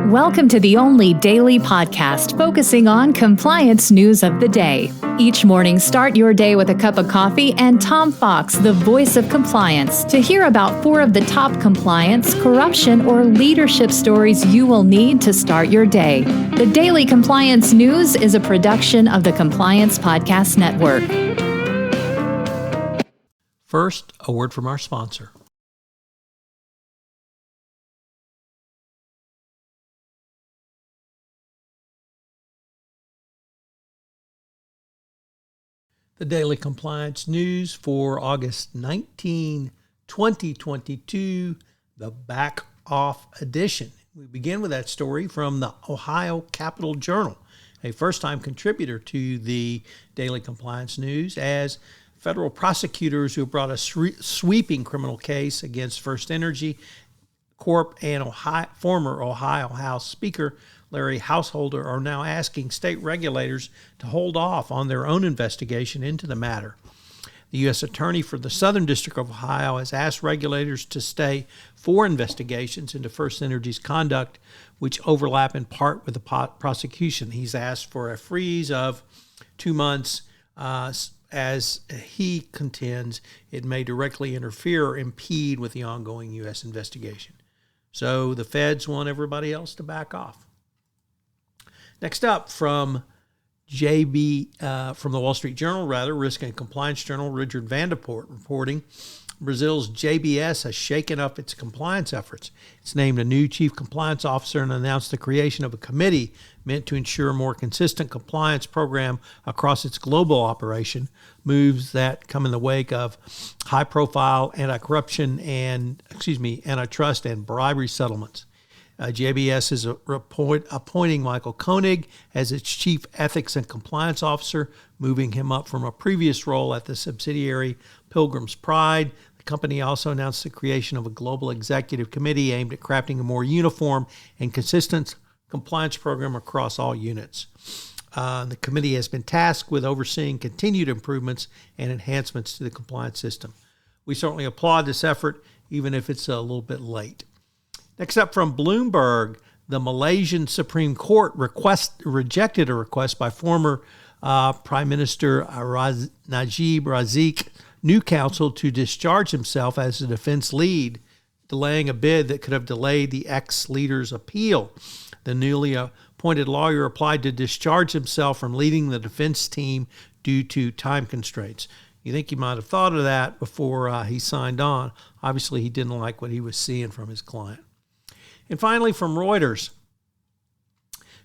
Welcome to the only daily podcast focusing on compliance news of the day. Each morning, start your day with a cup of coffee and Tom Fox, the voice of compliance, to hear about 4 of the top compliance, corruption, or leadership stories you will need to start your day. The Daily Compliance News is a production of the Compliance Podcast Network. First, a word from our sponsor. The Daily Compliance News for August 19, 2022, the Back Off edition. We begin with that story from the Ohio Capital Journal, a first-time contributor to the Daily Compliance News, as federal prosecutors who brought a sweeping criminal case against FirstEnergy Corp. And former Ohio House Speaker Larry Householder are now asking state regulators to hold off on their own investigation into the matter. The U.S. Attorney for the Southern District of Ohio has asked regulators to stay 4 investigations into FirstEnergy's conduct, which overlap in part with the prosecution. He's asked for a freeze of 2 months, as he contends it may directly interfere or impede with the ongoing U.S. investigation. So the feds want everybody else to back off. Next up, from the Wall Street Journal, Risk and Compliance Journal, Richard Vandeport reporting Brazil's JBS has shaken up its compliance efforts. It's named a new chief compliance officer and announced the creation of a committee meant to ensure a more consistent compliance program across its global operation, moves that come in the wake of high-profile antitrust and bribery settlements. JBS is appointing Michael Koenig as its chief ethics and compliance officer, moving him up from a previous role at the subsidiary Pilgrim's Pride. The company also announced the creation of a global executive committee aimed at crafting a more uniform and consistent compliance program across all units. The committee has been tasked with overseeing continued improvements and enhancements to the compliance system. We certainly applaud this effort, even if it's a little bit late. Next up, from Bloomberg, the Malaysian Supreme Court rejected a request by former Prime Minister Najib Razak, new counsel, to discharge himself as the defense lead, delaying a bid that could have delayed the ex-leader's appeal. The newly appointed lawyer applied to discharge himself from leading the defense team due to time constraints. You think he might have thought of that before he signed on. Obviously, he didn't like what he was seeing from his client. And finally, from Reuters,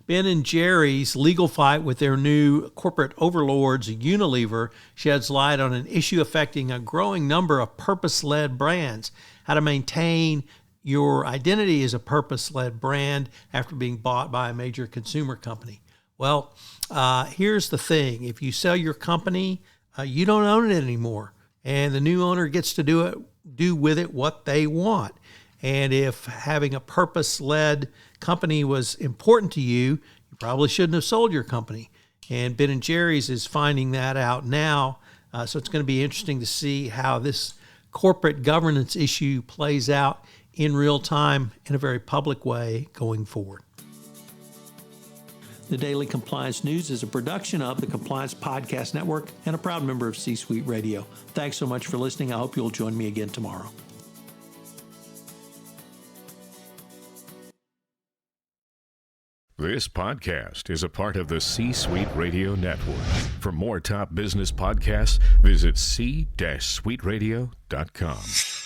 Ben & Jerry's legal fight with their new corporate overlords, Unilever, sheds light on an issue affecting a growing number of purpose-led brands. How to maintain your identity as a purpose-led brand after being bought by a major consumer company. Well, here's the thing. If you sell your company, you don't own it anymore, and the new owner gets to do with it what they want. And if having a purpose-led company was important to you, you probably shouldn't have sold your company. And Ben & Jerry's is finding that out now. So it's going to be interesting to see how this corporate governance issue plays out in real time in a very public way going forward. The Daily Compliance News is a production of the Compliance Podcast Network and a proud member of C-Suite Radio. Thanks so much for listening. I hope you'll join me again tomorrow. This podcast is a part of the C-Suite Radio Network. For more top business podcasts, visit c-suiteradio.com.